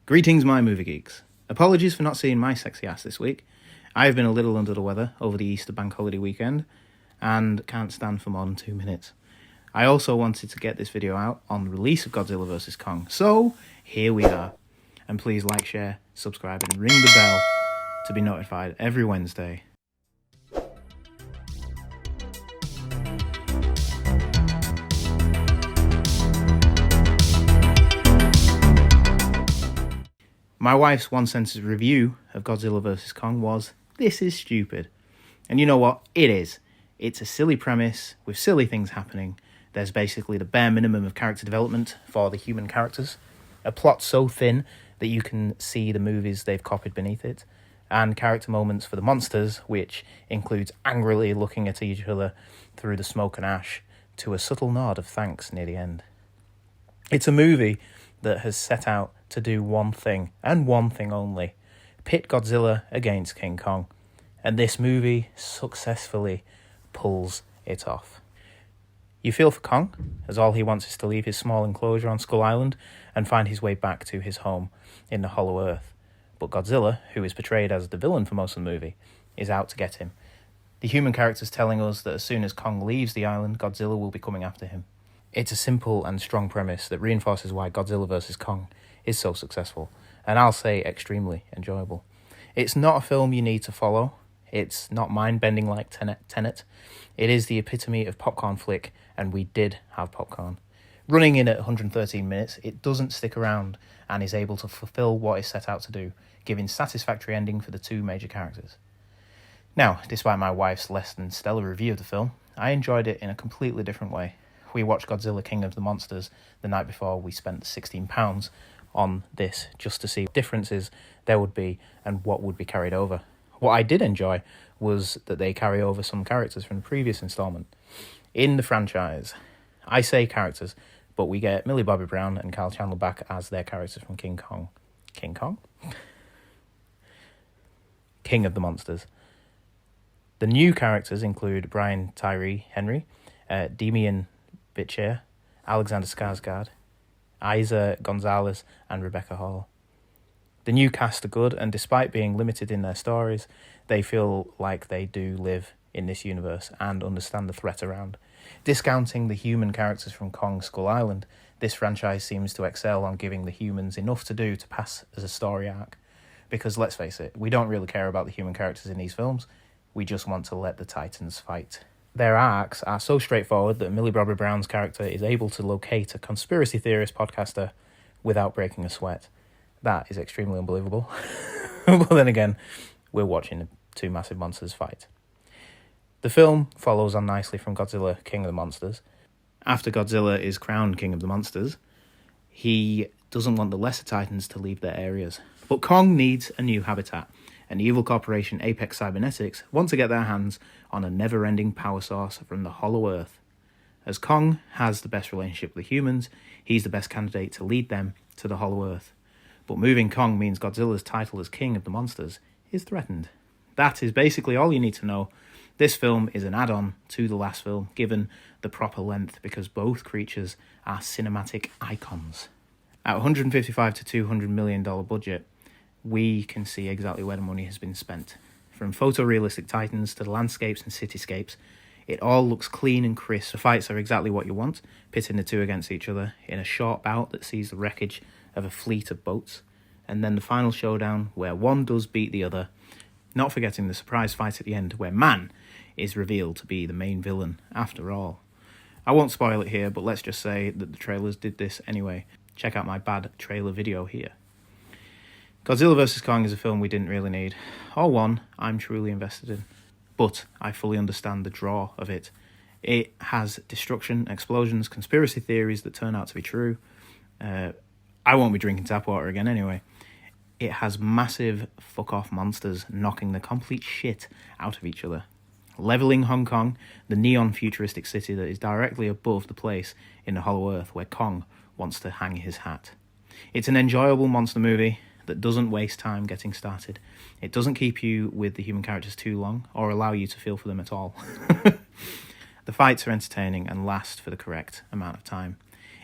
Greetings, my movie geeks. Apologies for not seeing my sexy ass this week. I have been a little under the weather over the Easter bank holiday weekend and can't stand for more than 2 minutes. I also wanted to get this video out on the release of Godzilla vs. Kong, so here we are. And please like, share, subscribe and ring the bell to be notified every Wednesday. My wife's one-sentence review of Godzilla vs. Kong was, "This is stupid." And you know what? It is. It's a silly premise with silly things happening. There's basically the bare minimum of character development for the human characters. A plot so thin that you can see the movies they've copied beneath it. And character moments for the monsters, which includes angrily looking at each other through the smoke and ash to a subtle nod of thanks near the end. It's a movie that has set out to do one thing, and one thing only: pit Godzilla against King Kong. And this movie successfully pulls it off. You feel for Kong, as all he wants is to leave his small enclosure on Skull Island and find his way back to his home in the Hollow Earth. But Godzilla, who is portrayed as the villain for most of the movie, is out to get him. The human characters telling us that as soon as Kong leaves the island, Godzilla will be coming after him. It's a simple and strong premise that reinforces why Godzilla vs. Kong is so successful, and I'll say extremely enjoyable. It's not a film you need to follow. It's not mind-bending like Tenet. It is the epitome of popcorn flick, and we did have popcorn. Running in at 113 minutes, it doesn't stick around and is able to fulfill what it's set out to do, giving satisfactory ending for the two major characters. Now, despite my wife's less than stellar review of the film, I enjoyed it in a completely different way. We watched Godzilla King of the Monsters the night before we spent £16 on this just to see what differences there would be and what would be carried over. What I did enjoy was that they carry over some characters from the previous instalment. In the franchise, I say characters, but we get Millie Bobby Brown and Kyle Chandler back as their characters from King Kong. King Kong? King of the Monsters. The new characters include Brian Tyree Henry, Demian Bichir, Alexander Skarsgård, Isa Gonzalez and Rebecca Hall. The new cast are good, and despite being limited in their stories, they feel like they do live in this universe and understand the threat around. Discounting the human characters from Kong Skull Island, this franchise seems to excel on giving the humans enough to do to pass as a story arc. Because let's face it, we don't really care about the human characters in these films, we just want to let the Titans fight. Their arcs are so straightforward that Millie Bobby Brown's character is able to locate a conspiracy theorist podcaster without breaking a sweat. That is extremely unbelievable. But then again, we're watching two massive monsters fight. The film follows on nicely from Godzilla King of the Monsters. After Godzilla is crowned King of the Monsters, he doesn't want the lesser titans to leave their areas. But Kong needs a new habitat, and the evil corporation Apex Cybernetics want to get their hands on a never-ending power source from the Hollow Earth. As Kong has the best relationship with the humans, he's the best candidate to lead them to the Hollow Earth. But moving Kong means Godzilla's title as King of the Monsters is threatened. That is basically all you need to know. This film is an add-on to the last film, given the proper length, because both creatures are cinematic icons. At $155 to $200 million budget, we can see exactly where the money has been spent. From photorealistic titans to the landscapes and cityscapes, it all looks clean and crisp. The fights are exactly what you want, pitting the two against each other in a short bout that sees the wreckage of a fleet of boats, and then the final showdown where one does beat the other, not forgetting the surprise fight at the end where Man is revealed to be the main villain after all. I won't spoil it here, but let's just say that the trailers did this anyway. Check out my bad trailer video here. Godzilla vs. Kong is a film we didn't really need, or one I'm truly invested in, but I fully understand the draw of it. It has destruction, explosions, conspiracy theories that turn out to be true. I won't be drinking tap water again anyway. It has massive fuck-off monsters knocking the complete shit out of each other. Leveling Hong Kong, the neon futuristic city that is directly above the place in the Hollow Earth where Kong wants to hang his hat. It's an enjoyable monster movie that doesn't waste time getting started. It doesn't keep you with the human characters too long or allow you to feel for them at all. The fights are entertaining and last for the correct amount of time.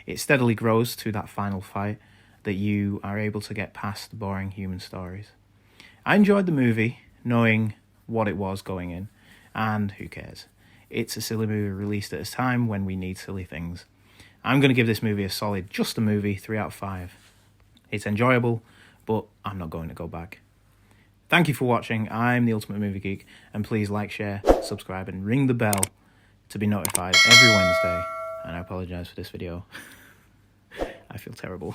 It steadily grows to that final fight that you are able to get past boring human stories. I enjoyed the movie, knowing what it was going in, and who cares? It's a silly movie released at a time when we need silly things. I'm going to give this movie a solid, just a movie, 3 out of 5. It's enjoyable, but I'm not going to go back. Thank you for watching. I'm the Ultimate Movie Geek, and please like, share, subscribe, and ring the bell to be notified every Wednesday. And I apologise for this video. I feel terrible.